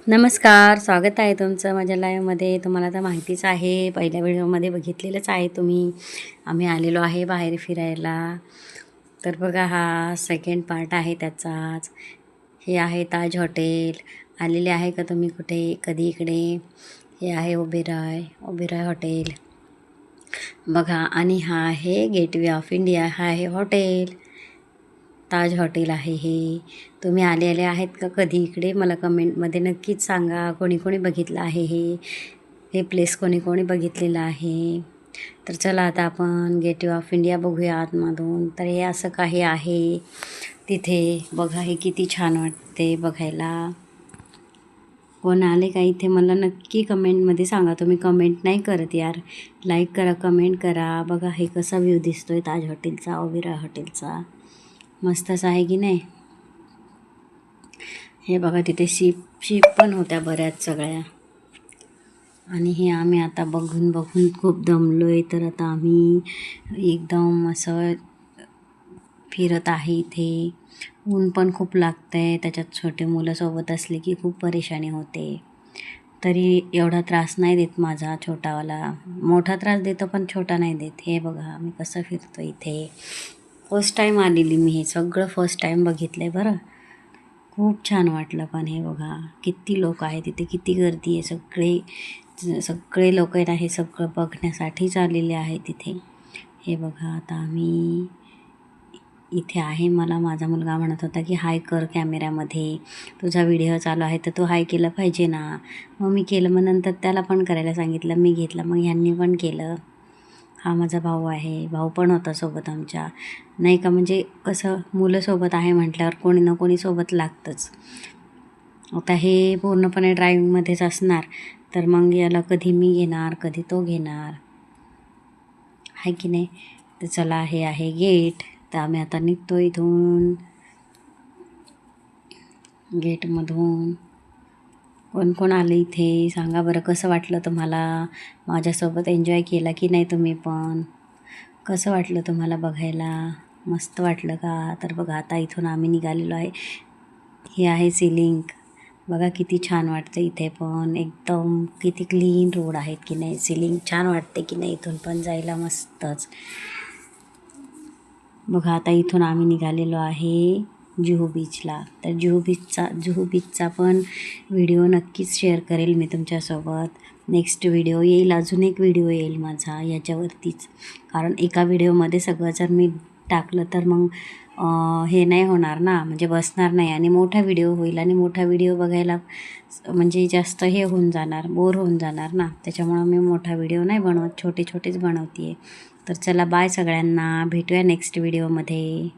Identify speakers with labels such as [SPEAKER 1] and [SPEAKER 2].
[SPEAKER 1] नमस्कार, स्वागत आहे तुमचं माझ्या लाईव्हमध्ये. तुम्हाला तर माहितीच आहे, पहिल्या व्हिडिओमध्ये बघितलेलंच आहे तुम्ही. आम्ही आलेलो आहे बाहेर फिरायला. तर बघा, हा सेकंड पार्ट आहे त्याचाच. हे आहे ताज हॉटेल. आलेले आहे का तुम्ही कुठे कधी इकडे? हे आहे ओबेरॉय हॉटेल बघा. आणि हा आहे गेटवे ऑफ इंडिया. हा आहे हॉटेल, ताज हॉटेल आहे हे. तुम्ही आले आहेत का कधी इकडे? मला कमेंटमध्ये नक्कीच सांगा, कोणी कोणी बघितलं आहे हे प्लेस, कोणी कोणी बघितलेलं आहे. तर चला आता आपण गेटवे ऑफ इंडिया बघूया आतमधून. तर हे असं काही आहे तिथे. बघा, हे किती छान वाटते बघायला. कोण आले का इथे मला नक्की कमेंटमध्ये सांगा. तुम्ही कमेंट नाही करत यार. लाईक करा, कमेंट करा. बघा, हे कसा व्ह्यू दिसतोय ताज हॉटेलचा, ओबेरॉय हॉटेलचा. मस्तच आहे की नाही? हे बघा, तिथे शिप पण होत्या बऱ्याच सगळ्या. आणि हे आम्ही आता बघून खूप दमलो आहे. तर आता आम्ही एकदम असं फिरत आहे इथे. ऊन पण खूप लागतं आहे, त्याच्यात छोटे मुलं सोबत असले की खूप परेशानी होते. तरी एवढा त्रास नाही देत माझा छोटावाला. मोठा त्रास देतो पण छोटा नाही देत. हे बघा मी कसं फिरतो इथे. फर्स्ट टाईम आलेली मी, हे सगळं फर्स्ट टाईम बघितलं आहे बरं. खूप छान वाटलं. पण हे बघा, किती लोक आहे तिथे, किती गर्दी आहे. सगळे लोक आहेत, हे सगळं बघण्यासाठीच आलेले आहे तिथे. हे बघा, आता आम्ही इथे आहे. मला माझा मुलगा म्हणत होता की हाय कर कॅमेऱ्यामध्ये, तुझा व्हिडिओ चालू आहे तर तू हाय केलं पाहिजे ना. मग मी केलं. मग नंतर त्याला पण करायला सांगितलं, मी घेतलं, मग ह्यांनी पण केलं. हा माझा भाऊ आहे, भाऊ पण होता सोबत आमच्या. नाही का, म्हणजे कसं मुलं सोबत आहे म्हटल्यावर कोणी ना कोणी सोबत लागतंच. आता हे पूर्णपणे ड्रायव्हिंगमध्येच असणार, तर मग याला कधी मी घेणार, कधी तो घेणार, आहे की नाही? तर चला, हे आहे गेट. तर आम्ही आता निघतो इथून गेटमधून. कोण कोण आलं इथे सांगा बरं. कसं वाटलं तुम्हाला? माझ्यासोबत एन्जॉय केला की नाही तुम्ही पण? कसं वाटलं तुम्हाला बघायला? मस्त वाटलं का? तर बघा, आता इथून आम्ही निघालेलो आहे. हे आहे सिलिंग. बघा किती छान वाटतं इथे पण. एकदम किती क्लीन रोड आहेत की नाही. सिलिंग छान वाटते की नाही इथून पण जायला, मस्तच. बघा, आता इथून आम्ही निघालेलो आहे जुहू बीचला. तर जुहू बीचचा पण व्हिडिओ नक्कीच शेअर करेल मी तुमच्यासोबत. नेक्स्ट व्हिडिओ येईल, अजून एक व्हिडिओ येईल माझा याच्यावरतीच. कारण एका व्हिडिओमध्ये सगळं जर मी टाकलं तर मग हे नाही होणार ना, म्हणजे बसणार नाही. आणि मोठा व्हिडिओ होईल, आणि मोठा व्हिडिओ बघायला म्हणजे जास्त हे होऊन जाणार, बोर होऊन जाणार ना. त्याच्यामुळं मी मोठा व्हिडिओ नाही बनवत, छोटे छोटेच बनवते आहे. तर चला, बाय सगळ्यांना, भेटूया नेक्स्ट व्हिडिओमध्ये.